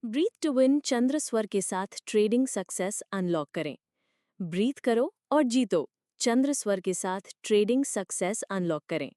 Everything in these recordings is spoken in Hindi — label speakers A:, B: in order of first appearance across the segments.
A: ब्रीथ टू विन चंद्र स्वर के साथ ट्रेडिंग सक्सेस अनलॉक करें। ब्रीथ करो और जीतो। चंद्र स्वर के साथ ट्रेडिंग सक्सेस अनलॉक करें।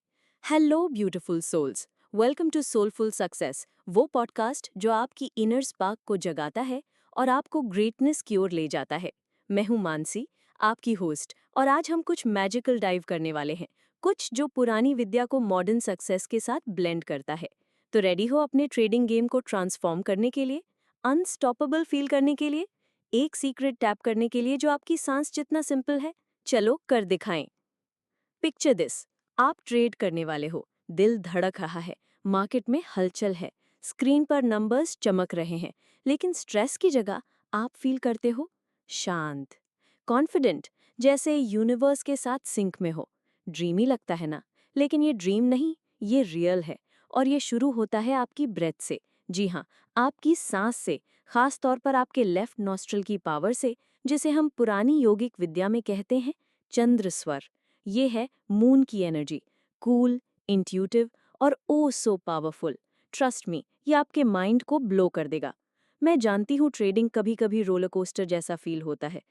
A: Hello beautiful souls, welcome to soulful success, वो पॉडकास्ट जो आपकी इनर स्पार्क को जगाता है और आपको ग्रेटनेस की ओर ले जाता है। मैं हूं मानसी, आपकी होस्ट, और आज हम कुछ मैजिकल डाइव करने वाले हैं, कुछ जो पुरानी विद्या को मॉडर्न सक्सेस के साथ ब्लेंड करता है। तो रेडी हो अपने ट्रेडिंग गेम को ट्रांसफॉर्म करने के लिए, अनस्टॉपेबल फील करने के लिए, एक सीक्रेट टैप करने के लिए जो आपकी सांस जितना सिंपल है। चलो कर दिखाएं। पिक्चर दिस, आप ट्रेड करने वाले हो, दिल धड़क रहा है, मार्केट में हलचल है, स्क्रीन पर नंबर्स चमक रहे हैं, लेकिन स्ट्रेस की जगह आप फील करते हो शांत, कॉन्फिडेंट, जैसे यूनिवर्स के साथ सिंक में हो। ड्रीमी लगता है ना? लेकिन ये ड्रीम नहीं, ये रियल है। और ये शुरू होता है आपकी ब्रेथ से। जी हाँ, आपकी सांस से, खास तौर पर आपके लेफ्ट नॉस्ट्रल की पावर से, जिसे हम पुरानी योगिक विद्या में कहते हैं चंद्र स्वर। ये है मून की एनर्जी, कूल, इंट्यूटिव और ओ सो पावरफुल। ट्रस्ट मी, ये आपके माइंड को ब्लो कर देगा। मैं जानती हूँ ट्रेडिंग कभी कभी रोलर कोस्टर जैसा फील होता है।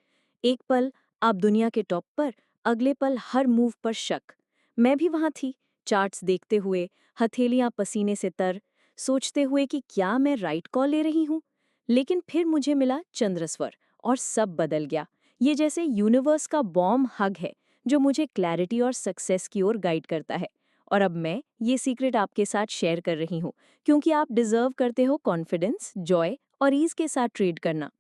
A: एक पल आप दुनिया के टॉप पर, अगले पल हर मूव पर शक। मैं भी वहां थी, चार्ट्स देखते हुए, हथेलियां पसीने से तर, सोचते हुए कि क्या मैं राइट कॉल ले रही हूँ। लेकिन फिर मुझे मिला चंद्रस्वर और सब बदल गया। ये जैसे यूनिवर्स का बॉम्ब हग है जो मुझे क्लैरिटी और सक्सेस की ओर गाइड करता है। और अब मैं ये सीक्रेट आपके साथ शेयर कर रही हूँ, क्योंकि आप डिजर्व करते हो कॉन्फिडेंस, जॉय और ईज के साथ ट्रेड करना।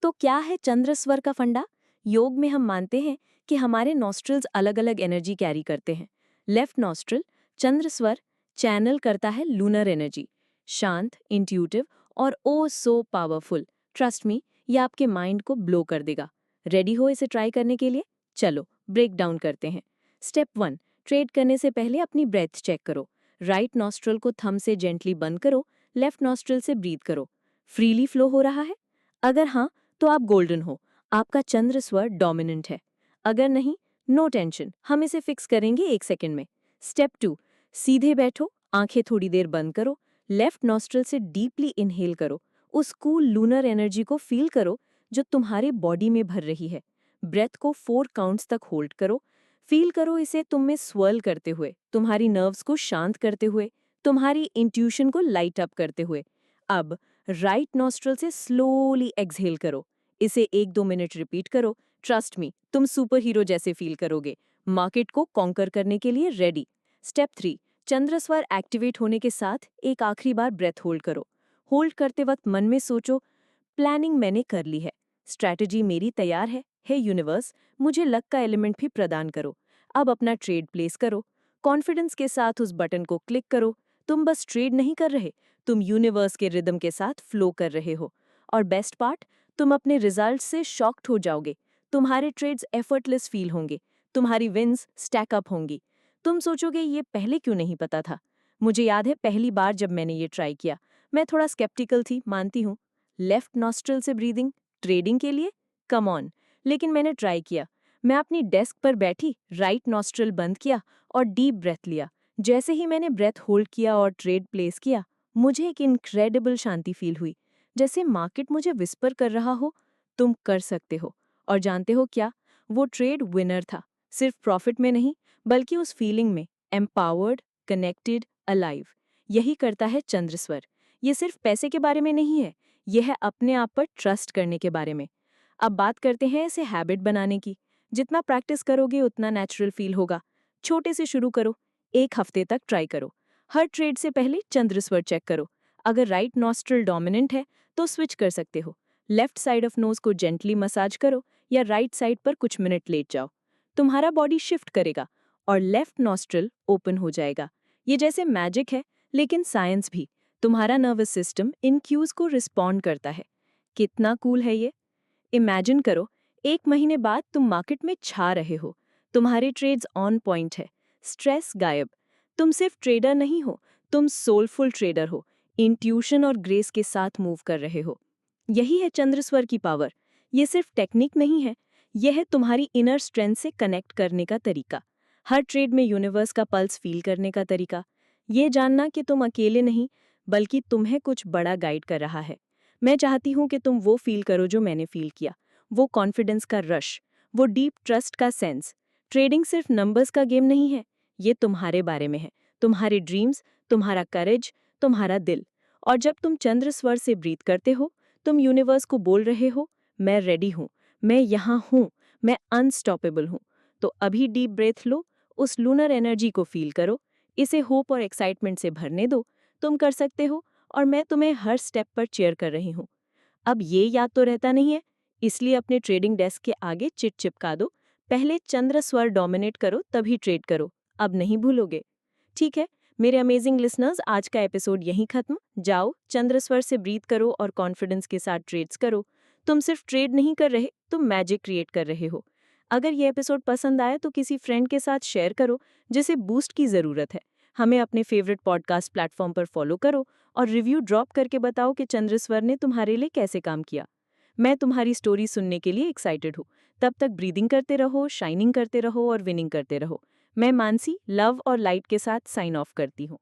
A: तो क्या है चंद्रस्वर का फंडा? योग में हम मानते हैं कि हमारे नॉस्ट्रल्स अलग अलग एनर्जी कैरी करते हैं। लेफ्ट नॉस्ट्रल चंद्रस्वर चैनल करता है लूनर एनर्जी, शांत, इंट्यूटिव और ओ सो पावरफुल। ट्रस्ट मी, ये आपके माइंड को ब्लो कर देगा। रेडी हो इसे ट्राई करने के लिए? चलो ब्रेक डाउन करते हैं। स्टेप 1, ट्रेड करने से पहले अपनी ब्रेथ चेक करो। राइट नॉस्ट्रल को थंब से जेंटली बंद करो, लेफ्ट नॉस्ट्रल से ब्रीथ करो। फ्रीली फ्लो हो रहा है? अगर हाँ, तो आप गोल्डन हो, आपका चंद्र स्वर डोमिनेंट है। अगर नहीं, नो टेंशन, हम इसे फिक्स करेंगे 1 सेकंड में। स्टेप 2, सीधे बैठो, आंखें थोड़ी देर बंद करो, लेफ्ट नॉस्ट्रल से डीपली इनहेल करो, उस कूल लूनर एनर्जी को फील करो जो तुम्हारी बॉडी में भर रही है। ब्रेथ को 4 काउंट्स तक होल्ड करो, फील करो इसे तुम में स्वर्ल करते हुए, तुम्हारी नर्व्स को शांत करते हुए, तुम्हारी इंट्यूशन को लाइट अप करते हुए। अब राइट नॉस्ट्रल से स्लोली एक्सहेल करो, इसे 1-2 मिनट रिपीट करो। ट्रस्ट मी, तुम सुपर हीरो जैसे फील करोगे, मार्केट को कॉन्कर करने के लिए रेडी। स्टेप 3, चंद्रस्वर एक्टिवेट होने के साथ एक आखिरी बार ब्रेथ होल्ड करो। होल्ड करते वक्त मन में सोचो, प्लानिंग मैंने कर ली है, स्ट्रैटेजी मेरी तैयार है, हे यूनिवर्स, मुझे लक का एलिमेंट भी प्रदान करो। अब अपना ट्रेड प्लेस करो, कॉन्फिडेंस के साथ उस बटन को क्लिक करो। तुम बस ट्रेड नहीं कर रहे, तुम यूनिवर्स के रिदम के साथ फ्लो कर रहे हो। और बेस्ट पार्ट, तुम अपने रिजल्ट से शॉक्ड हो जाओगे। तुम्हारे ट्रेड्स एफर्टलेस फील होंगे, तुम्हारी विन्स स्टैक अप होंगी। तुम सोचोगे ये पहले क्यों नहीं पता था। मुझे याद है पहली बार जब मैंने ये ट्राई किया, मैं थोड़ा स्केप्टिकल थी, मानती हूँ। लेफ्ट नॉस्ट्रल से ब्रीदिंग ट्रेडिंग के लिए, कम ऑन। लेकिन मैंने ट्राई किया। मैं अपनी डेस्क पर बैठी, राइट नॉस्ट्रल बंद किया और डीप ब्रेथ लिया। जैसे ही मैंने ब्रेथ होल्ड किया और ट्रेड प्लेस किया, मुझे एक इनक्रेडिबल शांति फील हुई, जैसे मार्केट मुझे विस्पर कर रहा हो, तुम कर सकते हो। और जानते हो क्या? वो ट्रेड विनर था, सिर्फ प्रॉफिट में नहीं, बल्कि उस फीलिंग में, एम्पावर्ड, कनेक्टेड, अलाइव। यही करता है चंद्रस्वर। ये सिर्फ पैसे के बारे में नहीं है, यह है अपने आप पर ट्रस्ट करने के बारे में। अब बात करते हैं इसे हैबिट बनाने की। जितना प्रैक्टिस करोगे उतना नेचुरल फील होगा। छोटे से शुरू करो, 1 हफ्ते तक ट्राई करो। हर ट्रेड से पहले चंद्रस्वर चेक करो। अगर राइट नॉस्ट्रल डोमिनेंट है तो स्विच कर सकते हो। लेफ्ट साइड ऑफ नोज को जेंटली मसाज करो या राइट साइड पर कुछ मिनट लेट जाओ। तुम्हारा बॉडी शिफ्ट करेगा और लेफ्ट नॉस्ट्रल ओपन हो जाएगा। ये जैसे मैजिक है, लेकिन साइंस भी। तुम्हारा नर्वस सिस्टम इन क्यूज को रिस्पॉन्ड करता है। कितना कूल है ये। इमेजिन करो, 1 महीने बाद तुम मार्केट में छा रहे हो, तुम्हारे ट्रेड्स ऑन पॉइंट है, स्ट्रेस गायब। तुम सिर्फ ट्रेडर नहीं हो, तुम सोलफुल ट्रेडर हो, इंट्यूशन और ग्रेस के साथ मूव कर रहे हो। यही है चंद्रस्वर की पावर। ये सिर्फ टेक्निक नहीं है, यह है तुम्हारी इनर स्ट्रेंथ से कनेक्ट करने का तरीका, हर ट्रेड में यूनिवर्स का पल्स फील करने का तरीका, ये जानना कि तुम अकेले नहीं, बल्कि तुम्हें कुछ बड़ा गाइड कर रहा है। मैं चाहती हूँ कि तुम वो फील करो जो मैंने फील किया, वो कॉन्फिडेंस का रश, वो डीप ट्रस्ट का सेंस। ट्रेडिंग सिर्फ नंबर्स का गेम नहीं है, ये तुम्हारे बारे में है, तुम्हारे ड्रीम्स, तुम्हारा करेज, तुम्हारा दिल। और जब तुम चंद्र स्वर से ब्रीथ करते हो, तुम यूनिवर्स को बोल रहे हो, मैं रेडी हूँ, मैं यहाँ हूँ, मैं अनस्टॉपेबल हूँ। तो अभी डीप ब्रेथ लो, उस लूनर एनर्जी को फील करो, इसे होप और एक्साइटमेंट से भरने दो। तुम कर सकते हो, और मैं तुम्हें हर स्टेप पर चेयर कर रही हूँ। अब ये याद तो रहता नहीं है, इसलिए अपने ट्रेडिंग डेस्क के आगे चिट चिपका दो। पहले चंद्र स्वर डोमिनेट करो, तभी ट्रेड करो। अब नहीं भूलोगे? ठीक है, मेरे अमेजिंग लिसनर्स, आज का एपिसोड यहीं खत्म। जाओ, चंद्र स्वर से ब्रीथ करो और कॉन्फिडेंस के साथ ट्रेड्स करो। तुम सिर्फ ट्रेड नहीं कर रहे, तुम मैजिक क्रिएट कर रहे हो। अगर ये एपिसोड पसंद आया तो किसी फ्रेंड के साथ शेयर करो जिसे बूस्ट की ज़रूरत है। हमें अपने फेवरेट पॉडकास्ट प्लेटफॉर्म पर फॉलो करो और रिव्यू ड्रॉप करके बताओ कि चंद्र स्वर ने तुम्हारे लिए कैसे काम किया। मैं तुम्हारी स्टोरी सुनने के लिए एक्साइटेड हूँ। तब तक ब्रीदिंग करते रहो, शाइनिंग करते रहो और विनिंग करते रहो। मैं मानसी लव और लाइट के साथ साइन ऑफ करती हूँ।